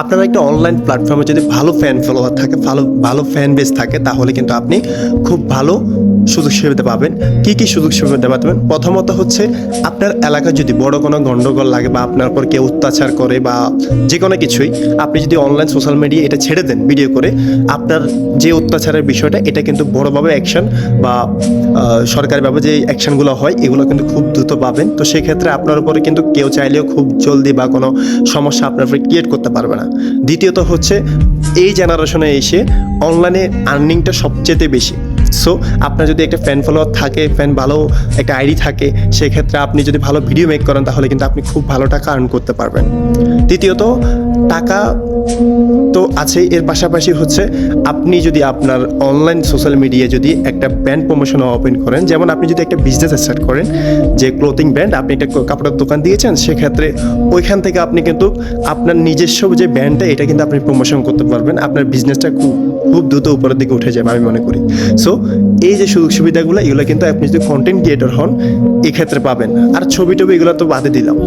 আপনার একটা অনলাইন প্ল্যাটফর্মে যদি ভালো ফ্যান ফলোয়ার থাকে, ভালো ভালো ফ্যান বেস থাকে, তাহলে কিন্তু আপনি খুব ভালো সুযোগ সুবিধা পাবেন। কী কী সুযোগ সুবিধা পাবেন? প্রথমত হচ্ছে, আপনার এলাকায় যদি বড় কোনো গণ্ডগোল লাগে বা আপনার উপর কেউ অত্যাচার করে বা যে কোনো কিছুই, আপনি যদি অনলাইন সোশ্যাল মিডিয়া এটা ছেড়ে দেন ভিডিও করে, আপনার যে অত্যাচারের বিষয়টা এটা কিন্তু বড়োভাবে অ্যাকশন বা সরকারিভাবে যে অ্যাকশনগুলো হয় এগুলো কিন্তু খুব দ্রুত পাবেন। তো সেক্ষেত্রে আপনার উপরে কিন্তু কেউ চাইলেও খুব জলদি বা কোনো সমস্যা আপনার উপরে ক্রিয়েট করতে পারবে না। দ্বিতীয়ত হচ্ছে, এই জেনারেশনে এসে অনলাইনে আর্নিংটা সবচেয়ে বেশি। সো আপনার যদি একটা ফ্যান ফলোয়ার থাকে, ফ্যান ভালো একটা আইডি থাকে, সেক্ষেত্রে আপনি যদি ভালো ভিডিও মেক করেন তাহলে কিন্তু আপনি খুব ভালো টাকা আর্ন করতে পারবেন। তৃতীয়ত, টাকা তো আছে, এর পাশাপাশি হচ্ছে আপনি যদি আপনার অনলাইন সোশ্যাল মিডিয়ায় যদি একটা ব্র্যান্ড প্রমোশন ওপেন করেন, যেমন আপনি যদি একটা বিজনেস স্টার্ট করেন, যে ক্লোথিং ব্র্যান্ড, আপনি একটা কাপড়ের দোকান দিয়েছেন, সেক্ষেত্রে ওইখান থেকে আপনি কিন্তু আপনার নিজস্ব যে ব্র্যান্ডটা এটা কিন্তু আপনি প্রমোশন করতে পারবেন। আপনার বিজনেসটা খুব খুব দ্রুত উপরের দিকে উঠে যাবে আমি মনে করি। সো এই যে সুযোগ সুবিধাগুলো, এগুলো কিন্তু আপনি যদি কন্টেন্ট ক্রিয়েটর হন এক্ষেত্রে পাবেন। আর ছবি টবি এগুলো তো বাদে দিলাম।